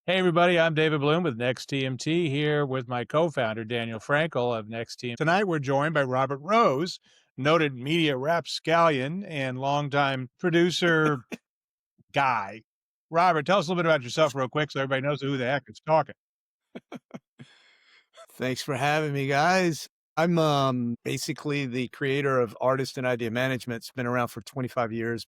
Hey, everybody, I'm David Bloom with Next TMT here with my co-founder, Daniel Frankel of Next TMT. Tonight, we're joined by Robert Rose, noted media rapscallion and longtime producer guy. Robert, tell us a little bit about yourself real quick so everybody knows who the heck is talking. Thanks for having me, guys. I'm basically the creator of Artist and Idea Management. It's been around for 25 years.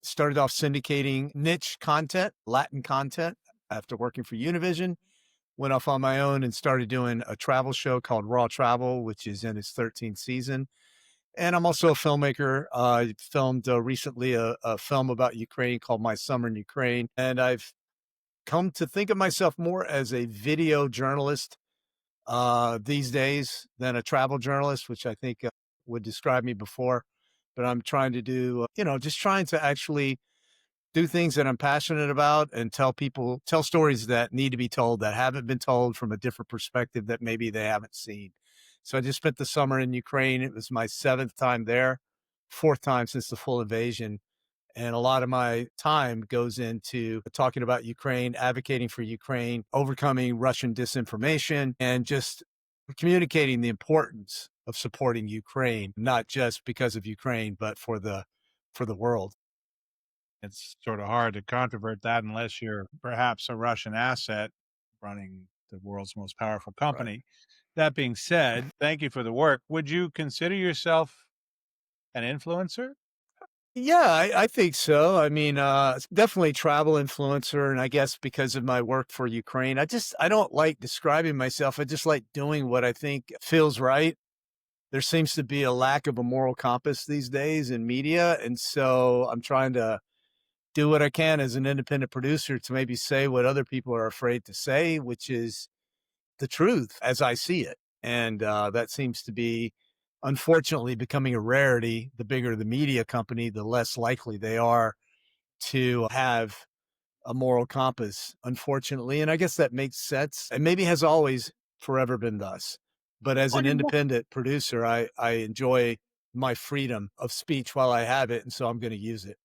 Started off syndicating niche content, Latin content, after working for Univision. Went off on my own and started doing a travel show called Raw Travel, which is in its 13th season. And I'm also a filmmaker. I filmed recently a film about Ukraine called My Summer in Ukraine. And I've come to think of myself more as a video journalist these days than a travel journalist, which I think would describe me before. But I'm trying to do, just trying to actually do things that I'm passionate about and tell stories that need to be told that haven't been told from a different perspective that maybe they haven't seen. So I just spent the summer in Ukraine. It was my 7th time there, 4th time since the full invasion. And a lot of my time goes into talking about Ukraine, advocating for Ukraine, overcoming Russian disinformation, and just communicating the importance of supporting Ukraine, not just because of Ukraine, but for the world. It's sort of hard to controvert that unless you're perhaps a Russian asset running the world's most powerful Right. company. That being said, thank you for the work. Would you consider yourself an influencer? Yeah, I think so. I mean, definitely travel influencer. And I guess because of my work for Ukraine, I don't like describing myself. I just like doing what I think feels right. There seems to be a lack of a moral compass these days in media. And so I'm trying to do what I can as an independent producer to maybe say what other people are afraid to say, which is the truth as I see it. And that seems to be, unfortunately, becoming a rarity. The bigger the media company, the less likely they are to have a moral compass, unfortunately. And I guess that makes sense and maybe has always forever been thus. But as Well, an independent producer, I enjoy my freedom of speech while I have it. And so I'm going to use it.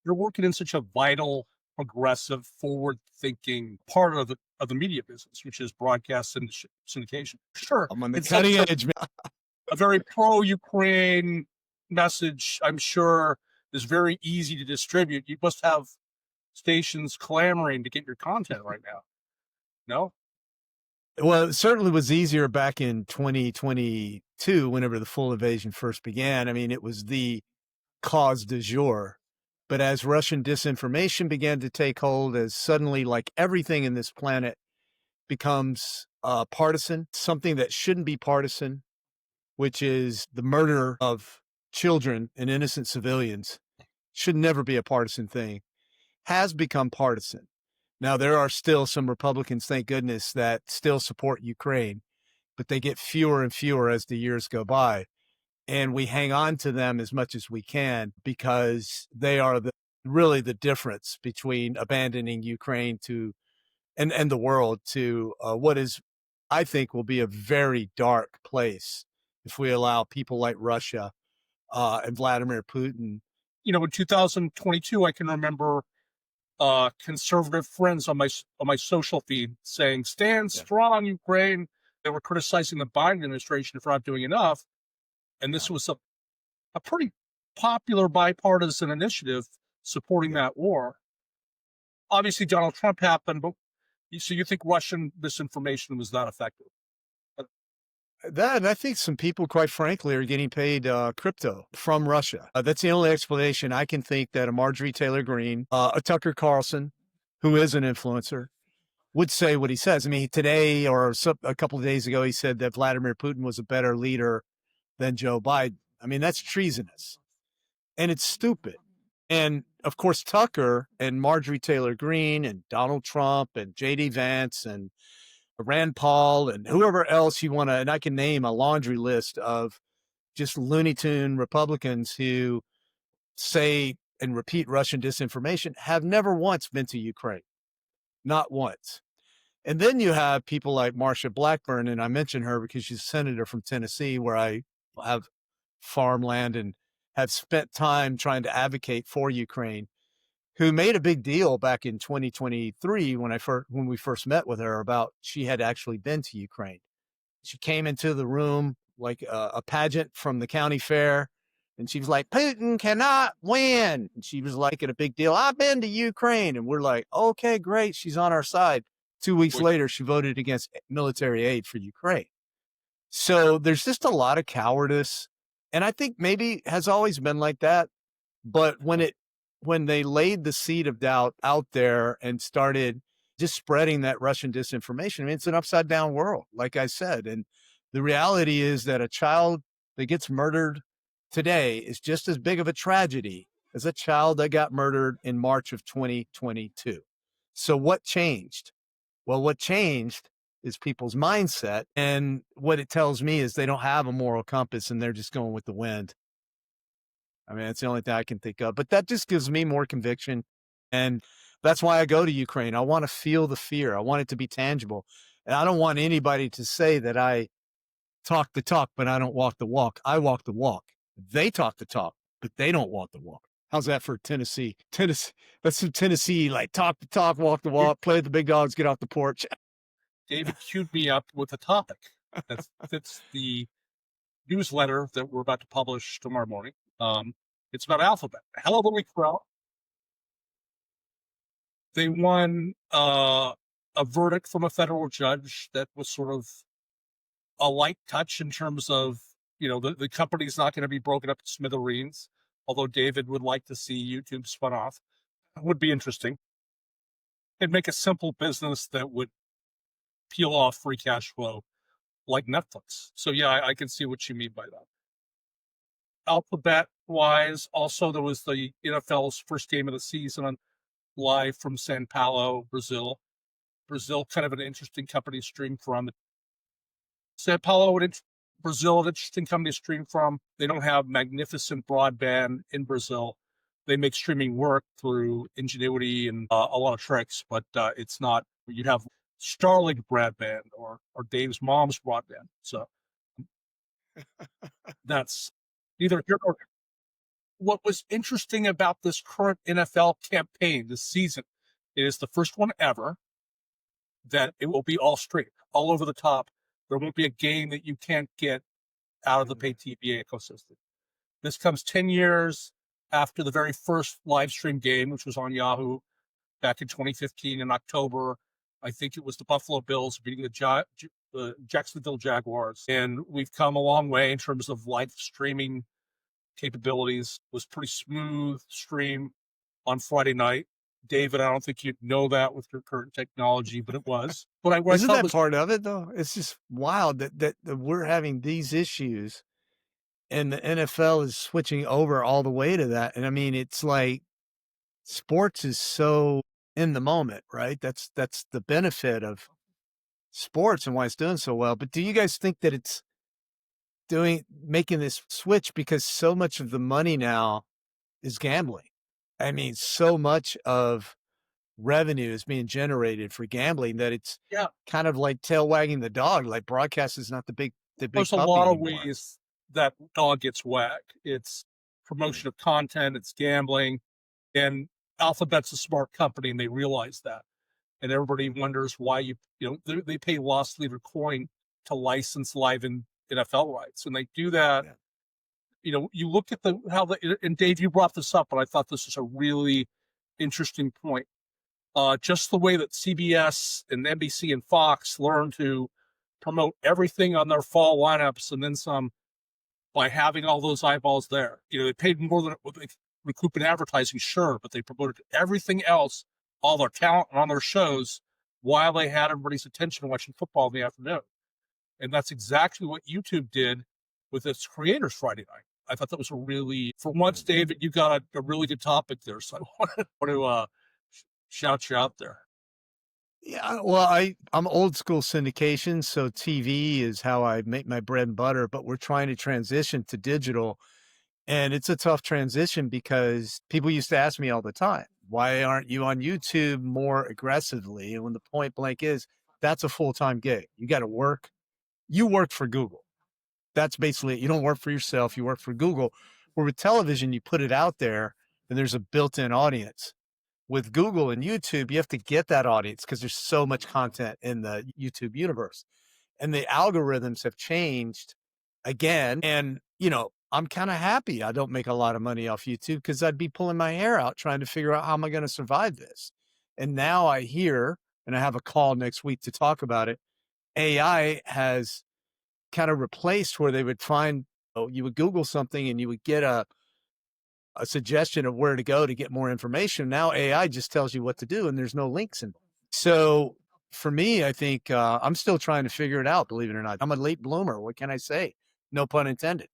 you're working in such a vital, progressive, forward-thinking part of the media business, which is broadcast and syndication. Sure, I'm on the it's such cutting edge, man. a very pro-Ukraine message. I'm sure is very easy to distribute. You must have stations clamoring to get your content right now. No, Well, it certainly was easier back in 2022, whenever the full invasion first began. I mean, it was the cause du jour. But as Russian disinformation began to take hold, as suddenly, like everything in this planet becomes partisan, something that shouldn't be partisan, which is the murder of children and innocent civilians, should never be a partisan thing, has become partisan. Now, there are still some Republicans, thank goodness, that still support Ukraine, but they get fewer and fewer as the years go by. And we hang on to them as much as we can because they are really the difference between abandoning Ukraine to and the world to what is, I think, will be a very dark place if we allow people like Russia and Vladimir Putin. in 2022, I can remember conservative friends on my social feed saying, "Stand Yeah, strong, Ukraine." They were criticizing the Biden administration for not doing enough, and yeah. this was a pretty popular bipartisan initiative supporting Yeah. that war. Obviously, Donald Trump happened, but so you think Russian misinformation was that effective? That, and I think some people, quite frankly, are getting paid crypto from Russia. That's the only explanation I can think that a Marjorie Taylor Greene, a Tucker Carlson, who is an influencer, would say what he says. I mean, today or a couple of days ago, he said that Vladimir Putin was a better leader than Joe Biden. I mean, that's treasonous and it's stupid. And of course, Tucker and Marjorie Taylor Greene and Donald Trump and JD Vance and Rand Paul and whoever else you want to, and I can name a laundry list of just Looney Tune Republicans who say and repeat Russian disinformation, have never once been to Ukraine, not once. And then you have people like Marsha Blackburn, and I mention her because she's a senator from Tennessee, where I have farmland and have spent time trying to advocate for Ukraine. who made a big deal back in 2023 when we first met with her about she had actually been to Ukraine. She came into the room like a pageant from the county fair, and she was like, "Putin cannot win." And she was like, "It a big deal. I've been to Ukraine," and we're like, "Okay, great. She's on our side." 2 weeks later, she voted against military aid for Ukraine. So there's just a lot of cowardice, and I think maybe has always been like that. But when they laid the seed of doubt out there and started just spreading that Russian disinformation, I mean, it's an upside down world, like I said. And the reality is that a child that gets murdered today is just as big of a tragedy as a child that got murdered in March of 2022. So what changed? Well, what changed is people's mindset. And what it tells me is they don't have a moral compass and they're just going with the wind. I mean, that's the only thing I can think of, but that just gives me more conviction. And that's why I go to Ukraine. I want to feel the fear. I want it to be tangible. And I don't want anybody to say that I talk the talk, but I don't walk the walk. I walk the walk. They talk the talk, but they don't walk the walk. How's that for Tennessee? That's some Tennessee, like talk the talk, walk the walk, play with the big dogs, get off the porch. David queued me up with a topic that fits the newsletter that we're about to publish tomorrow morning. It's about Alphabet. Hell of a week for Alphabet. They won a verdict from a federal judge that was sort of a light touch in terms of, the company's not going to be broken up to smithereens, although David would like to see YouTube spun off. It would be interesting. And make a simple business that would peel off free cash flow like Netflix. So yeah, I can see what you mean by that. Alphabet wise, also there was the NFL's first game of the season live from Sao Paulo, Brazil. Brazil, kind of an interesting company to stream from. Sao Paulo, Brazil, an interesting company to stream from. They don't have magnificent broadband in Brazil. They make streaming work through ingenuity and a lot of tricks, but it's not, you'd have Starlink broadband or Dave's mom's broadband. So that's neither here nor there. What was interesting about this current NFL campaign this season, it is the first one ever that it will be all straight, all over the top. There won't be a game that you can't get out of the pay TV ecosystem. This comes 10 years after the very first live stream game, which was on Yahoo back in 2015 in October. I think it was the Buffalo Bills beating the Jacksonville Jaguars. And we've come a long way in terms of live streaming capabilities. It was pretty smooth stream on Friday night. David, I don't think you'd know that with your current technology, but it was. But Isn't that part of it, though? It's just wild that we're having these issues and the NFL is switching over all the way to that. And I mean, it's like sports is so in the moment, right? That's the benefit of sports and why it's doing so well. But do you guys think that it's making this switch because so much of the money now is gambling? I mean, so much of revenue is being generated for gambling that it's kind of like tail wagging the dog. Like broadcast is not the big There's a lot of ways that dog gets wagged. It's promotion of content, it's gambling, and Alphabet's a smart company and they realize that. And everybody wonders why they pay loss leader coin to license live in NFL rights. And they do that. Yeah. You look at and Dave, you brought this up, but I thought this is a really interesting point. Just the way that CBS and NBC and Fox learn to promote everything on their fall lineups and then some by having all those eyeballs there. They paid more than what they recoup in advertising, sure, but they promoted everything else, all their talent on their shows while they had everybody's attention watching football in the afternoon. And that's exactly what YouTube did with its creators Friday night. I thought that was for once, David, you got a really good topic there. So I want to shout you out there. Yeah, well, I'm old school syndication, so TV is how I make my bread and butter, but we're trying to transition to digital. And it's a tough transition because people used to ask me all the time, why aren't you on YouTube more aggressively? And when the point blank is, that's a full-time gig. You got to work. You work for Google. That's basically it. You don't work for yourself. You work for Google. Where with television, you put it out there and there's a built-in audience. with Google and YouTube, you have to get that audience because there's so much content in the YouTube universe. And the algorithms have changed again. And, I'm kind of happy I don't make a lot of money off YouTube because I'd be pulling my hair out trying to figure out how am I going to survive this. And now I hear, and I have a call next week to talk about it, AI has kind of replaced where they would find, you would Google something and you would get a suggestion of where to go to get more information. Now AI just tells you what to do and there's no links in. So for me, I think I'm still trying to figure it out, believe it or not. I'm a late bloomer. What can I say? No pun intended.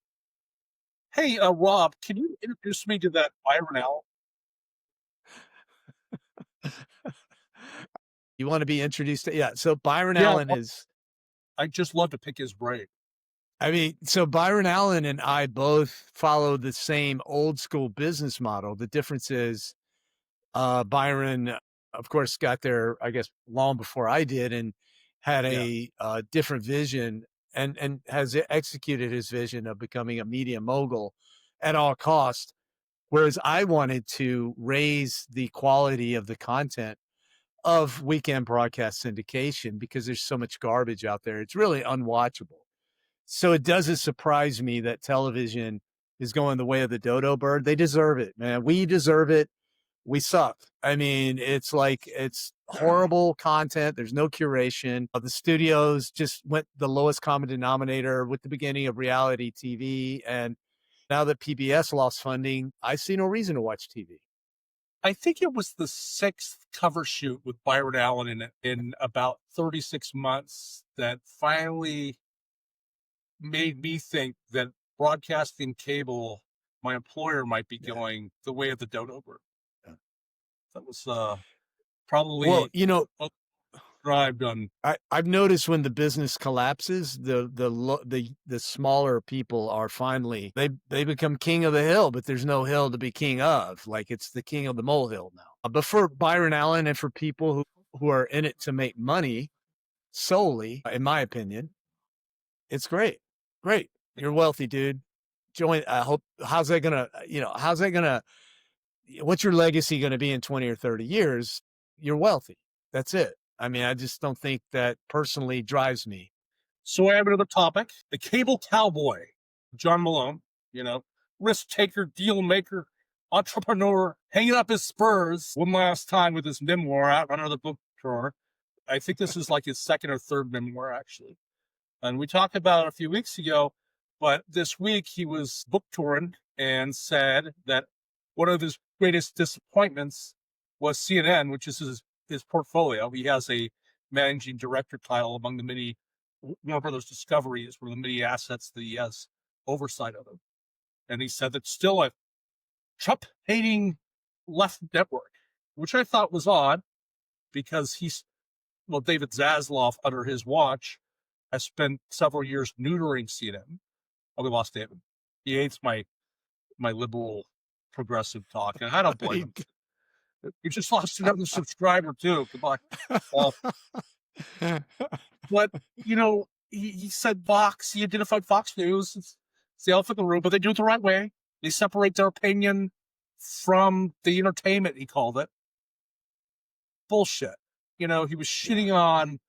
Hey, Rob, can you introduce me to that Byron Allen? You want to be introduced to, yeah. So Byron Allen is, I just love to pick his brain. So Byron Allen and I both follow the same old school business model. The difference is Byron, of course, got there, I guess, long before I did and had a different vision and has executed his vision of becoming a media mogul at all costs. Whereas I wanted to raise the quality of the content of weekend broadcast syndication because there's so much garbage out there. It's really unwatchable. So it doesn't surprise me that television is going the way of the dodo bird. They deserve it, man. We deserve it. We suck. I mean, it's horrible content. There's no curation. The studios just went the lowest common denominator with the beginning of reality TV. And now that PBS lost funding, I see no reason to watch TV. I think it was the 6th cover shoot with Byron Allen in about 36 months that finally made me think that broadcasting cable, my employer, might be going the way of the dodo bird. Yeah. That was probably described on. I've noticed when the business collapses, the smaller people are finally they become king of the hill, but there's no hill to be king of. Like it's the king of the molehill now. But for Byron Allen and for people who are in it to make money solely, in my opinion, it's great. Great. You're wealthy, dude. Join. I hope. How's that gonna? What's your legacy going to be in 20 or 30 years? You're wealthy. That's it. I mean, I just don't think that personally drives me. So I have another topic. The Cable Cowboy, John Malone, risk taker, deal maker, entrepreneur, hanging up his spurs one last time with his memoir out on another book tour. I think this is like his second or third memoir, actually. And we talked about it a few weeks ago, but this week he was book touring and said that one of his greatest disappointments was CNN, which is his portfolio. He has a managing director title among the many Warner Brothers Discovery is one of the many assets that he has oversight of them. And he said that still a Trump-hating left network, which I thought was odd because David Zaslav, under his watch, has spent several years neutering CNN. Oh, we lost David. He hates my liberal progressive talk, and I don't blame him. You just lost another subscriber too. Goodbye. But he said Fox. He identified Fox News. It's the elephant in the room, but they do it the right way. They separate their opinion from the entertainment. He called it bullshit. He was shitting on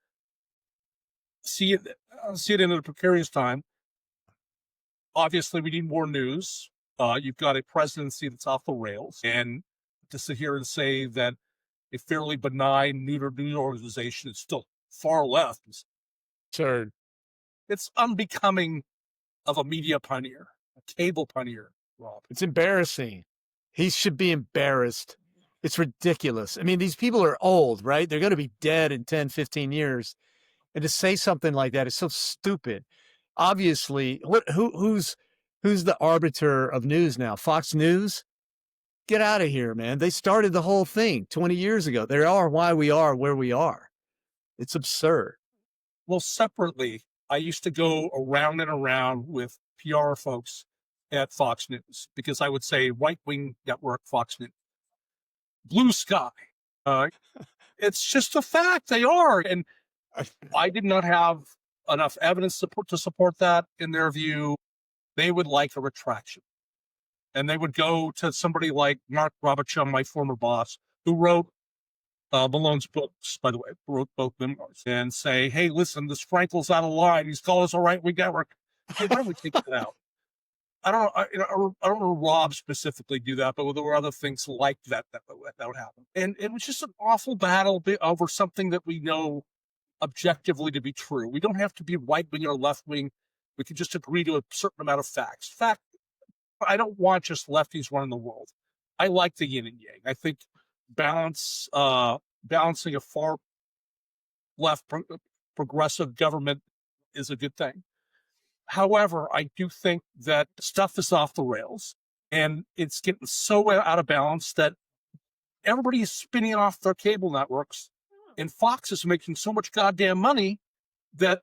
CNN at a precarious time. Obviously, we need more news. You've got a presidency that's off the rails, and to sit here and say that a fairly benign neuter news organization is still far left. Sure. It's unbecoming of a media pioneer, a cable pioneer, Rob. It's embarrassing. He should be embarrassed. It's ridiculous. I mean, these people are old, right? They're going to be dead in 10, 15 years. And to say something like that is so stupid. Obviously, who's the arbiter of news now? Fox News? Get out of here, man. They started the whole thing 20 years ago. They are why we are where we are. It's absurd. Well, separately, I used to go around and around with PR folks at Fox News because I would say right-wing network Fox News. Blue sky. It's just a fact. They are. And I did not have enough evidence to support that. In their view, they would like a retraction. And they would go to somebody like Mark Robichon, my former boss, who wrote Malone's books, by the way, wrote both memoirs, and say, hey, listen, this Frankel's out of line. He's calling us a right-wing network. Hey, why don't we take that out? I don't know Rob specifically do that, but there were other things like that would happen. And it was just an awful battle over something that we know objectively to be true. We don't have to be right-wing or left-wing. We can just agree to a certain amount of facts. I don't want just lefties running the world. I like the yin and yang. I think balancing a far left progressive government is a good thing. However, I do think that stuff is off the rails and it's getting so out of balance that everybody is spinning off their cable networks and Fox is making so much goddamn money that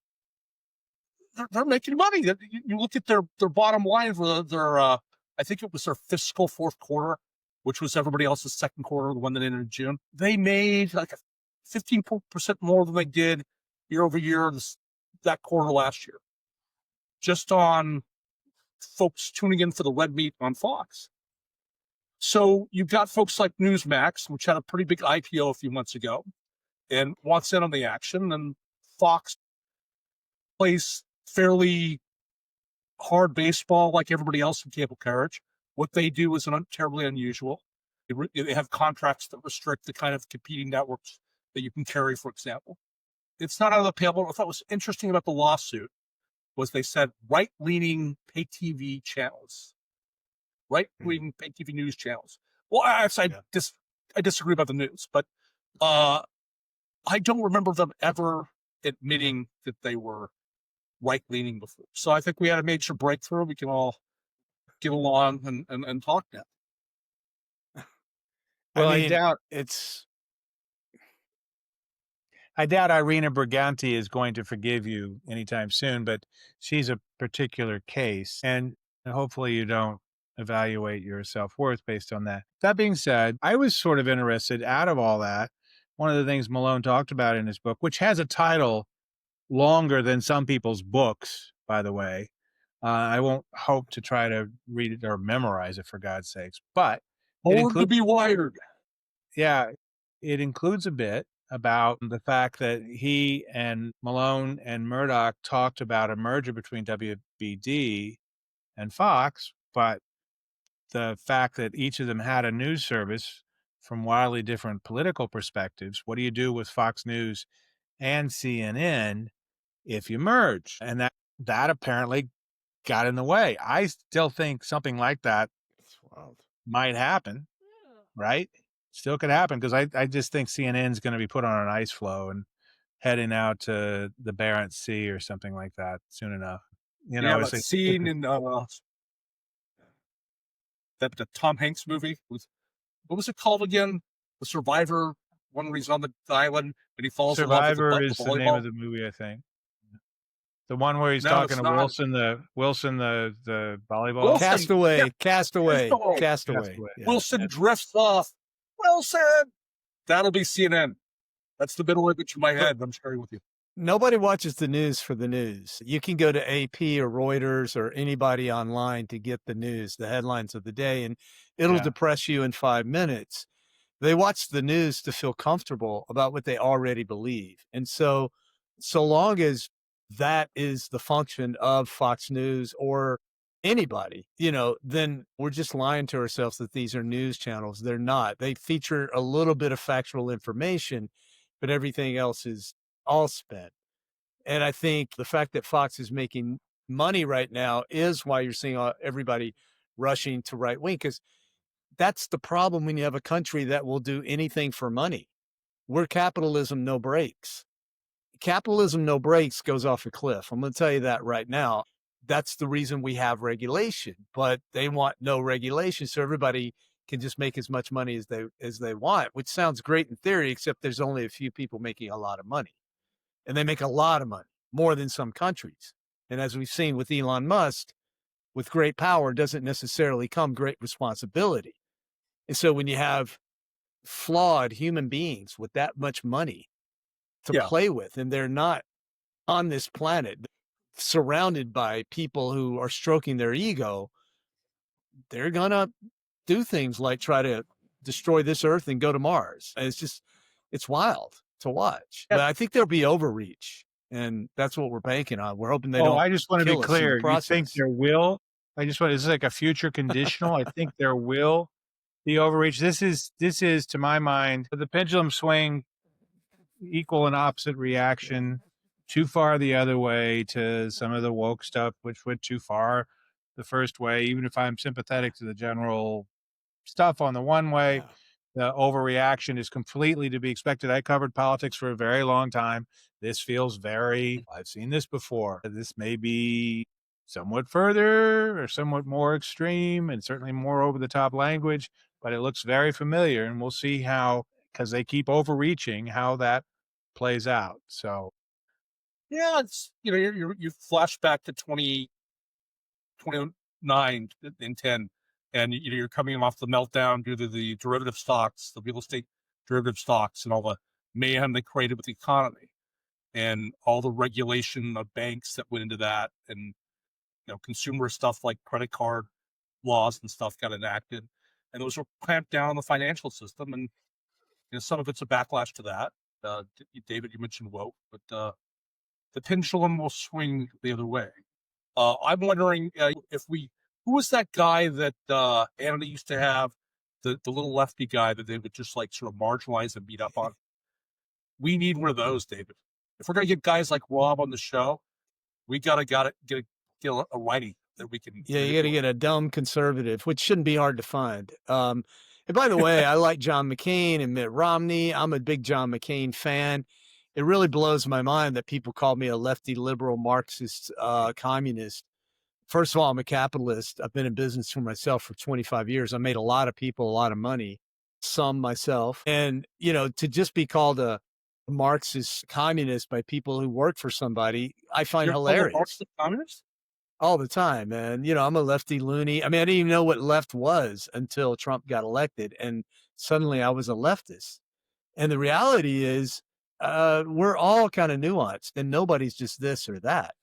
they're making money. That you look at their bottom line for their I think it was their fiscal fourth quarter, which was everybody else's second quarter, the one that ended in June. They made like 15% more than they did year over year that quarter last year, just on folks tuning in for the red meat on Fox. So you've got folks like Newsmax, which had a pretty big IPO a few months ago and wants in on the action, and Fox plays fairly hard baseball like everybody else in cable coverage. What they do is terribly unusual. They have contracts that restrict the kind of competing networks that you can carry, for example. It's not out of the pale. What I thought was interesting about the lawsuit was they said right-leaning pay TV channels, right-leaning pay TV news channels. Well, I disagree about the news, but I don't remember them ever admitting that they were right-leaning before. So I think we had a major breakthrough. We can all get along and talk now. Well, I doubt Irina Briganti is going to forgive you anytime soon, but she's a particular case, and hopefully you don't evaluate your self-worth based on that. That being said, I was sort of interested out of all that. One of the things Malone talked about in his book, which has a title longer than some people's books, by the way. I won't hope to try to read it or memorize it, for God's sakes, but to be wired. Yeah, it includes a bit about the fact that he and Malone and Murdoch talked about a merger between WBD and Fox, but the fact that each of them had a news service from wildly different political perspectives. What do you do with Fox News and CNN if you merge? And that apparently got in the way. I still think something like that might happen, right? Still could happen, because I just think CNN is going to be put on an ice floe and heading out to the Barents Sea or something like that soon enough. You know, that scene in that Tom Hanks movie what was it called again? The Survivor. One where he's on the island and he falls in love with Survivor is the name of the movie, I think. The one where he's talking to Wilson, the volleyball. Castaway. Yeah. Wilson drifts off. Wilson. That'll be CNN. That's the middle image in my head. I'm sharing with you. Nobody watches the news for the news. You can go to AP or Reuters or anybody online to get the news, the headlines of the day, and it'll depress you in 5 minutes. They watch the news to feel comfortable about what they already believe. And so long as that is the function of Fox News or anybody, then we're just lying to ourselves that these are news channels. They're not. They feature a little bit of factual information, but everything else is all spent. And I think the fact that Fox is making money right now is why you're seeing everybody rushing to right wing, because that's the problem when you have a country that will do anything for money. We're capitalism, no brakes. Capitalism, no brakes goes off a cliff. I'm going to tell you that right now. That's the reason we have regulation, but they want no regulation, so everybody can just make as much money as they want, which sounds great in theory, except there's only a few people making a lot of money. And they make a lot of money, more than some countries. And as we've seen with Elon Musk, with great power doesn't necessarily come great responsibility. And so when you have flawed human beings with that much money to play with, and they're not on this planet surrounded by people who are stroking their ego, they're going to do things like try to destroy this earth and go to Mars. And it's wild to watch. But I think there'll be overreach. And that's what we're banking on. We're hoping they don't I just want to be kill us in the clear. You think process. there will? This is like a future conditional. I think there will be overreach. This is, to my mind, the pendulum swing, equal and opposite reaction, too far the other way to some of the woke stuff, which went too far the first way. Even if I'm sympathetic to the general stuff on the one way, the overreaction is completely to be expected. I covered politics for a very long time. This feels I've seen this before. This may be somewhat further or somewhat more extreme and certainly more over the top language, but it looks very familiar, and we'll see how, because they keep overreaching, how that plays out. So Yeah, it's, you flash back to 2009 and 10, and you're coming off the meltdown due to the derivative stocks, the real estate derivative stocks, and all the mayhem they created with the economy, and all the regulation of banks that went into that, and consumer stuff like credit card laws and stuff got enacted, and those were clamped down on the financial system, and some of it's a backlash to that. David, you mentioned woke, but the pendulum will swing the other way. I'm wondering who was that guy that Anna used to have, the little lefty guy that they would just like sort of marginalize and beat up on? We need one of those, David. If we're gonna get guys like Rob on the show, we gotta get a righty that we can. Yeah, you got to get a dumb conservative, which shouldn't be hard to find. And by the way, I like John McCain and Mitt Romney. I'm a big John McCain fan. It really blows my mind that people call me a lefty, liberal, Marxist, communist. First of all, I'm a capitalist. I've been in business for myself for 25 years. I made a lot of people a lot of money, some myself. And, to just be called a Marxist communist by people who work for somebody, I find hilarious. Marxist communist? All the time, man. I'm a lefty loony. I mean, I didn't even know what left was until Trump got elected, and suddenly I was a leftist. And the reality is, we're all kind of nuanced, and nobody's just this or that.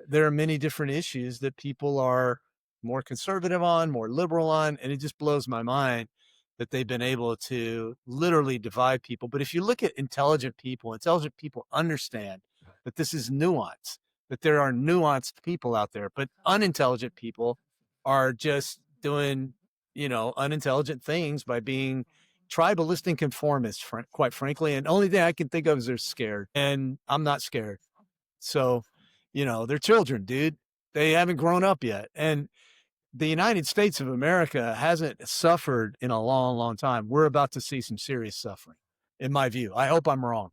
There are many different issues that people are more conservative on, more liberal on, and it just blows my mind that they've been able to literally divide people. But if you look at intelligent people understand that this is nuance, that there are nuanced people out there, but unintelligent people are just doing, unintelligent things by being tribalist and conformist, quite frankly. And the only thing I can think of is they're scared, and I'm not scared. So, they're children, dude. They haven't grown up yet. And the United States of America hasn't suffered in a long, long time. We're about to see some serious suffering, in my view. I hope I'm wrong,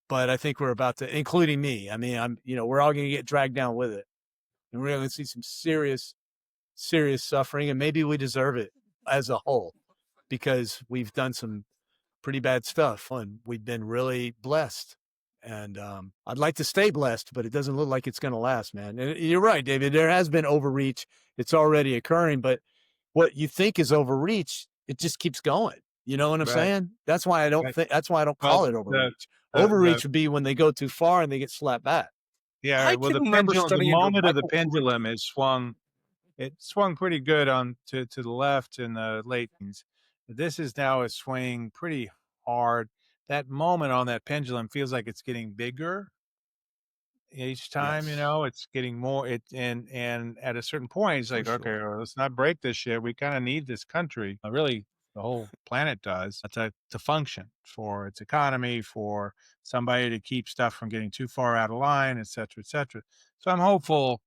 but I think we're about to, including me. I mean, we're all going to get dragged down with it, and we're going to see some serious, serious suffering, and maybe we deserve it as a whole because we've done some pretty bad stuff, and we've been really blessed. And I'd like to stay blessed, but it doesn't look like it's going to last, man. And you're right, David. There has been overreach. It's already occurring, but what you think is overreach, it just keeps going. You know what I'm saying? That's why I don't think. That's why I don't call it overreach. Overreach would be when they go too far and they get slapped back. Yeah. Well, the moment of the pendulum is swung. It swung pretty good on to the left in the late teens. This is now a swing pretty hard. That moment on that pendulum feels like it's getting bigger each time. Yes. It's getting more. And at a certain point, it's like, okay, well, let's not break this shit. We kind of need this country. Really, the whole planet does to function, for its economy, for somebody to keep stuff from getting too far out of line, et cetera, et cetera. So I'm hopeful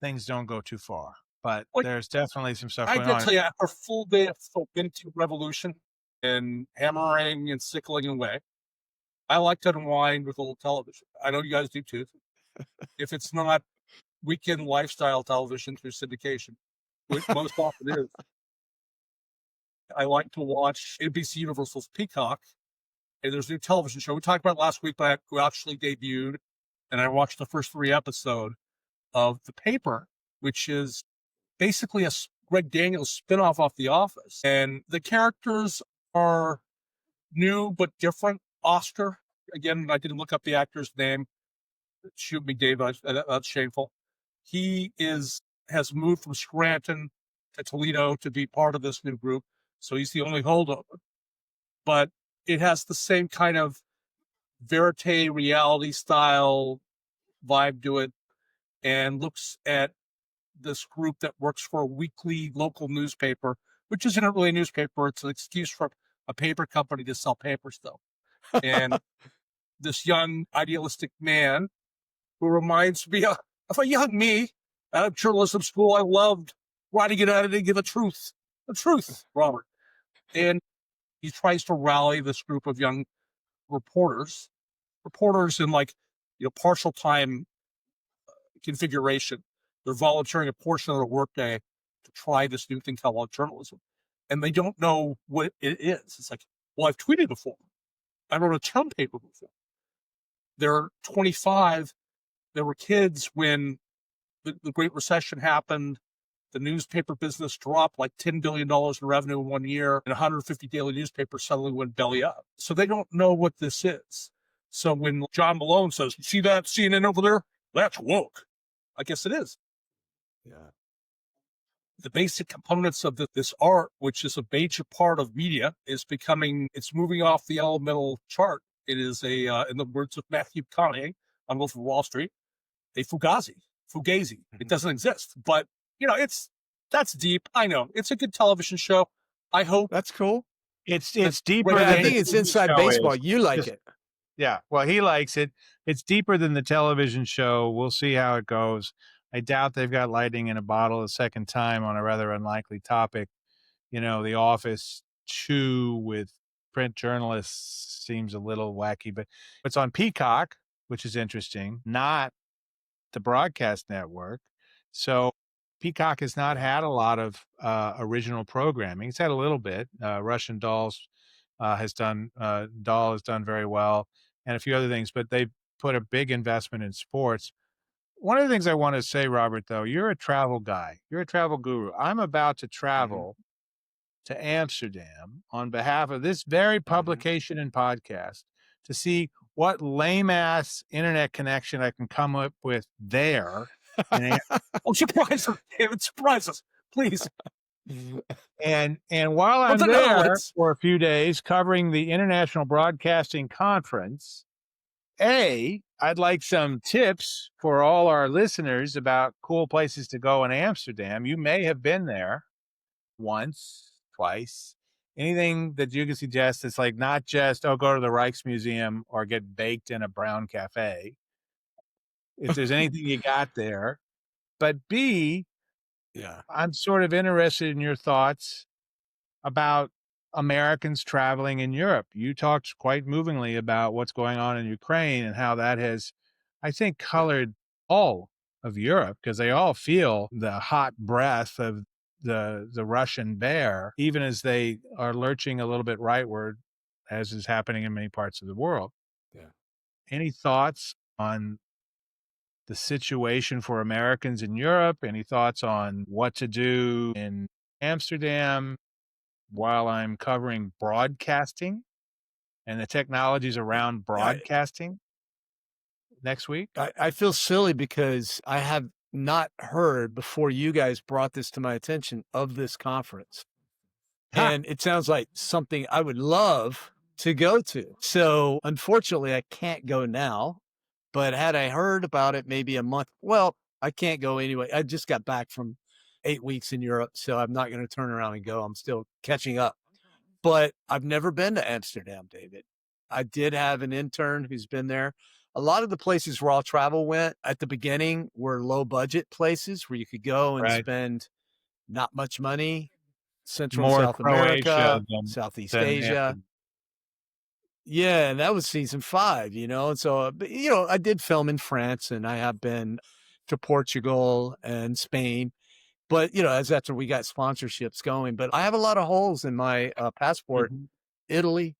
things don't go too far, but there's definitely some stuff going on. I can tell you, after a full day of into revolution and hammering and sickling away, I like to unwind with a little television. I know you guys do too. If it's not weekend lifestyle television through syndication, which most often is, I like to watch NBC Universal's Peacock, and there's a new television show we talked about last week, but who actually debuted, and I watched the first 3 episodes of The Paper, which is basically a Greg Daniels spinoff off The Office, and the characters are new but different. Oscar, again, I didn't look up the actor's name. Shoot me, Dave. That's shameful. He has moved from Scranton to Toledo to be part of this new group. So he's the only holdover. But it has the same kind of verite reality style vibe to it, and looks at this group that works for a weekly local newspaper, which isn't really a newspaper. It's an excuse for a paper company to sell paper still. And this young idealistic man who reminds me of a young me out of journalism school. I loved writing and editing the truth, Robert. And he tries to rally this group of young reporters in partial time configuration. They're volunteering a portion of their workday to try this new thing called journalism. And they don't know what it is. It's like, well, I've tweeted before. I wrote a term paper before. They're 25. They were kids when the Great Recession happened. The newspaper business dropped like $10 billion in revenue in 1 year, and 150 daily newspapers suddenly went belly up. So they don't know what this is. So when John Malone says, "You see that CNN over there? That's woke." I guess it is. Yeah. The basic components of this art, which is a major part of media, it's moving off the elemental chart. It is in the words of Matthew McConaughey on Wolf of Wall Street, a fugazi. It doesn't exist, but that's deep. I know it's a good television show. I hope That's cool. It's deeper. Right, than I think the it's TV inside show baseball. is. You like Just- it. Yeah, well, he likes it. It's deeper than the television show. We'll see how it goes. I doubt they've got lightning in a bottle a second time on a rather unlikely topic. The Office 2 with print journalists seems a little wacky, but it's on Peacock, which is interesting, not the broadcast network. So Peacock has not had a lot of original programming. It's had a little bit. Russian Dolls has done very well, and a few other things, but they put a big investment in sports. One of the things I want to say, Robert, though, you're a travel guy. You're a travel guru. I'm about to travel to Amsterdam on behalf of this very publication and podcast to see what lame-ass internet connection I can come up with there. Oh, surprise us, David! Surprise us, please. And while I'm there for a few days covering the International Broadcasting Conference, I'd like some tips for all our listeners about cool places to go in Amsterdam. You may have been there once, twice. Anything that you can suggest that's like not just, go to the Rijksmuseum or get baked in a brown cafe. If there's anything you got there. But B, I'm sort of interested in your thoughts about Americans traveling in Europe. You talked quite movingly about what's going on in Ukraine and how that has, I think, colored all of Europe, because they all feel the hot breath of the Russian bear, even as they are lurching a little bit rightward, as is happening in many parts of the world. Yeah. Any thoughts on the situation for Americans in Europe? Any thoughts on what to do in Amsterdam while I'm covering broadcasting and the technologies around broadcasting next week? I feel silly because I have not heard before you guys brought this to my attention of this conference. And it sounds like something I would love to go to. So unfortunately, I can't go now. But had I heard about it maybe a month, I can't go anyway. I just got back from 8 weeks in Europe, so I'm not going to turn around and go. I'm still catching up. But I've never been to Amsterdam, David. I did have an intern who's been there. A lot of the places where All Travel went at the beginning were low budget places where you could go and spend not much money. Central and South America, Southeast Asia. Yeah, and that was season 5, and so, I did film in France, and I have been to Portugal and Spain, but, as after we got sponsorships going, but I have a lot of holes in my passport. Italy,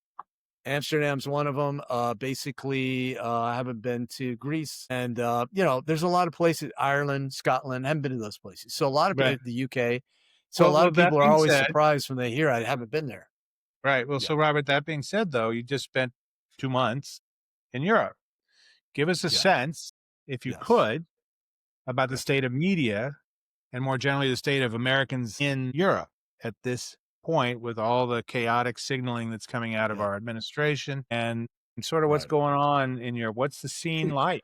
Amsterdam's one of them. Basically, I haven't been to Greece, and, there's a lot of places, Ireland, Scotland, I haven't been to those places. So a lot of people, the UK. So a lot of people are always surprised when they hear I haven't been there. Right. Well, so Robert, that being said, though, you just spent 2 months in Europe. Give us a sense, if you could, about the state of media and more generally the state of Americans in Europe at this point with all the chaotic signaling that's coming out of our administration and sort of what's Right. going on in what's the scene like?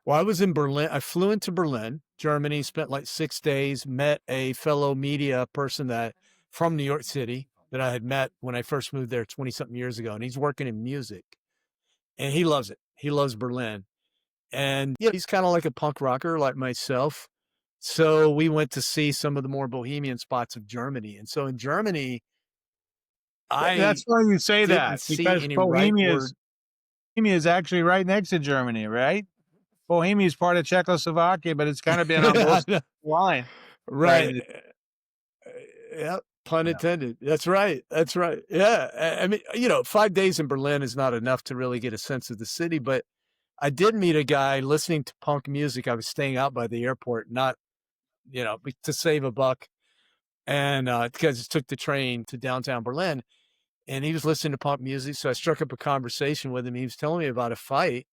Well, I was in Berlin. I flew into Berlin, Germany, spent like 6 days, met a fellow media person from New York City that I had met when I first moved there 20 something years ago. And he's working in music and he loves it. He loves Berlin. And yeah, he's kind of like a punk rocker like myself. So we went to see some of the more bohemian spots of Germany. And so in Germany, That's why you say didn't that, see because any Bohemia rightward. is actually right next to Germany, right? Bohemia is part of Czechoslovakia, but it's kind of been on both line. Right. Right. Yeah. Pun intended. That's right. That's right. Yeah. I mean, 5 days in Berlin is not enough to really get a sense of the city, but I did meet a guy listening to punk music. I was staying out by the airport, not, to save a buck. And because I took the train to downtown Berlin and he was listening to punk music. So I struck up a conversation with him. He was telling me about a fight.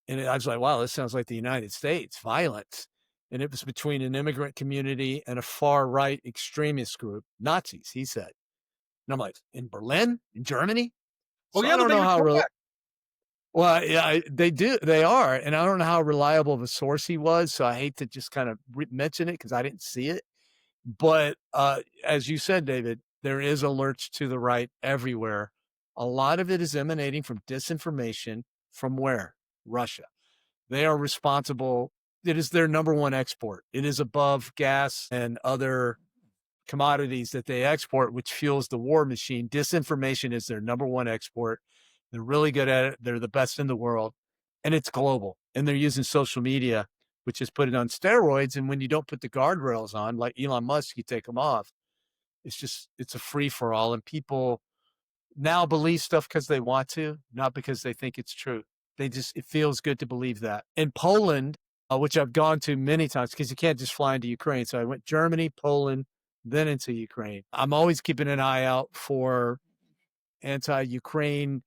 And I was like, wow, this sounds like the United States, violence. And it was between an immigrant community and a far right extremist group, Nazis, he said. And I'm like, in Berlin, in Germany? Oh, So yeah, I don't but know they how. report back. Well, yeah, they do. They are. And I don't know how reliable of a source he was. So I hate to just kind of mention it because I didn't see it. But as you said, David, there is alerts to the right everywhere. A lot of it is emanating from disinformation from where? Russia. They are responsible. It is their number one export. It is above gas and other commodities that they export, which fuels the war machine. Disinformation is their number one export. They're really good at it. They're the best in the world, and it's global. And they're using social media, which is put it on steroids. And when you don't put the guardrails on, like Elon Musk, you take them off. It's a free for all. And people now believe stuff because they want to, not because they think it's true. It feels good to believe that. In Poland, which I've gone to many times because you can't just fly into Ukraine. So I went Germany, Poland, then into Ukraine. I'm always keeping an eye out for anti-Ukraine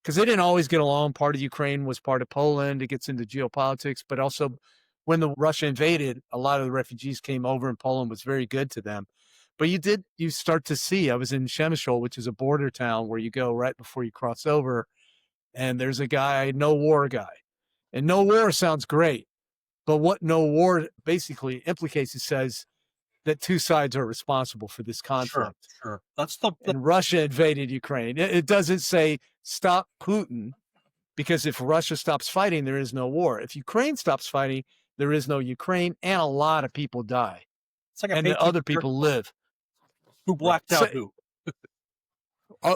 because they didn't always get along. Part of Ukraine was part of Poland. It gets into geopolitics, but also when the Russia invaded, a lot of the refugees came over and Poland was very good to them. But you start to see, I was in Przemysl, which is a border town where you go right before you cross over. And there's a guy, no war guy. And no war sounds great. But what no war basically implicates, it says that two sides are responsible for this conflict. Sure. And Russia invaded Ukraine. It doesn't say stop Putin, because if Russia stops fighting, there is no war. If Ukraine stops fighting, there is no Ukraine, and a lot of people die. It's like and the other people live. Who blacked out who?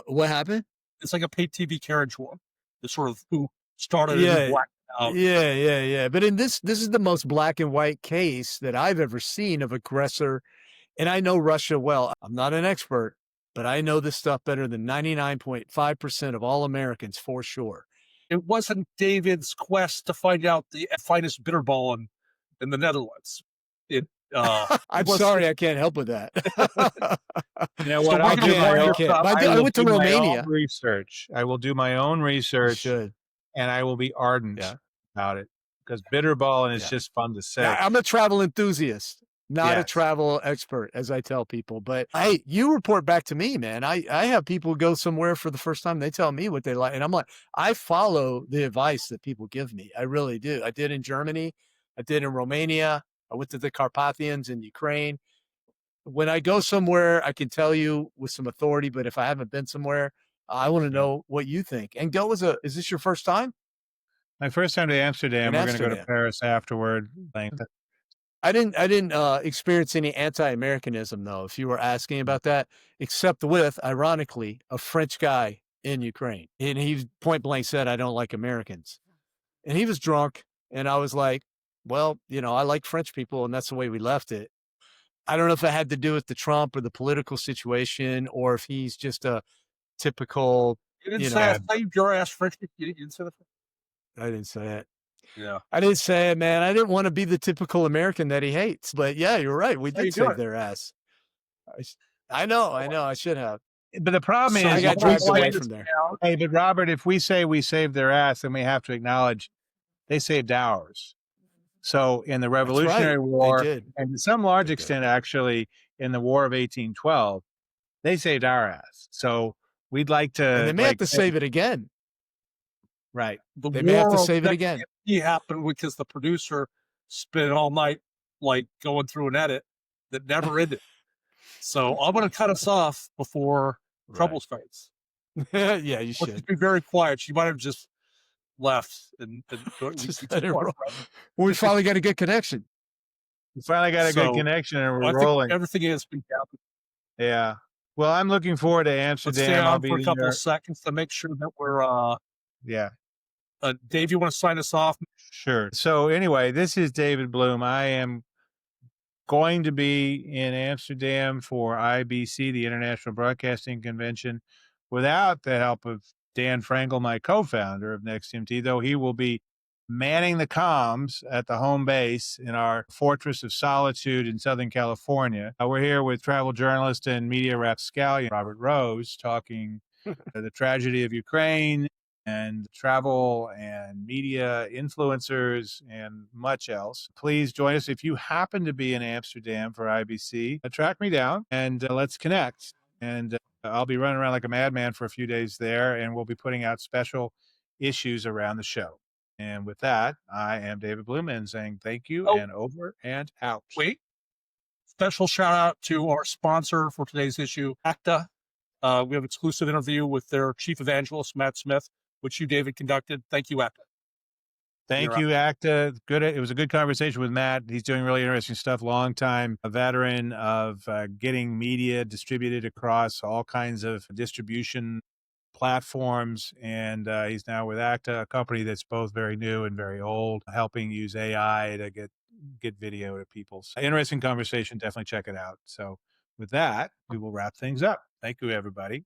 What happened? It's like a paid TV carriage war. The sort of who started Yeah. and blacked out. Yeah. But in this is the most black and white case that I've ever seen of aggressor. And I know Russia well. I'm not an expert, but I know this stuff better than 99.5% of all Americans for sure. It wasn't David's quest to find out the finest bitterball in the Netherlands. I'm sorry, I can't help with that. You know what? I went to Romania. Research. I will do my own research, and I will be ardent about it because bitterball, and it's just fun to say. I'm a travel enthusiast, not a travel expert, as I tell people. But hey, you report back to me, man. I have people go somewhere for the first time. They tell me what they like, and I'm like, I follow the advice that people give me. I really do. I did in Germany. I did in Romania. I went to the Carpathians in Ukraine. When I go somewhere, I can tell you with some authority, but if I haven't been somewhere, I want to know what you think. And is this your first time? My first time to Amsterdam. We're going to go to Paris afterward. I didn't experience any anti-Americanism, though, if you were asking about that, except with, ironically, a French guy in Ukraine. And he point blank said, I don't like Americans. And he was drunk. And I was like, well, I like French people, and that's the way we left it. I don't know if it had to do with the Trump or the political situation, or if he's just a typical. You didn't say I saved your ass French. You didn't say that. I didn't say it. Yeah, I didn't say it, man. I didn't want to be the typical American that he hates. But yeah, you're right. We did save their ass. I know. I should have. But the problem is, I got dragged away from there. Hey, but Robert, if we say we saved their ass, then we have to acknowledge they saved ours. So in the Revolutionary War, and to some large extent, actually, in the War of 1812, they saved our ass. So we'd like to, And they may have to save it again. right. The They may have to war of save it Next again. TMT happened because the producer spent all night like going through an edit that never ended. So I'm going to cut us off before trouble starts. Yeah, you Let's should. just be very quiet. She might have just left and Just let it roll. We finally got a good connection. We finally got a good connection and we're rolling. Everything has been happening. Yeah. Well, I'm looking forward to Amsterdam. Let's stay on I'll be for a couple there. of seconds to make sure that we're yeah. Dave, you want to sign us off? Sure. So anyway, this is David Bloom. I am going to be in Amsterdam for IBC, the International Broadcasting Convention, without the help of Dan Frankel, my co-founder of Next TMT, though he will be manning the comms at the home base in our fortress of solitude in Southern California. We're here with travel journalist and media rapscallion Robert Rose, talking the tragedy of Ukraine and travel and media influencers and much else. Please join us if you happen to be in Amsterdam for IBC. Track me down and let's connect. And I'll be running around like a madman for a few days there, and we'll be putting out special issues around the show. And with that, I am David Bloom and saying thank you and over and out. Wait. Special shout out to our sponsor for today's issue, ACTA. We have an exclusive interview with their chief evangelist, Matt Smith, which you, David, conducted. Thank you, ACTA. Thank you, ACTA. Good. It was a good conversation with Matt. He's doing really interesting stuff. Long time a veteran of getting media distributed across all kinds of distribution platforms, and he's now with ACTA, a company that's both very new and very old, helping use AI to get video to people. So, interesting conversation. Definitely check it out. So with that, we will wrap things up. Thank you, everybody.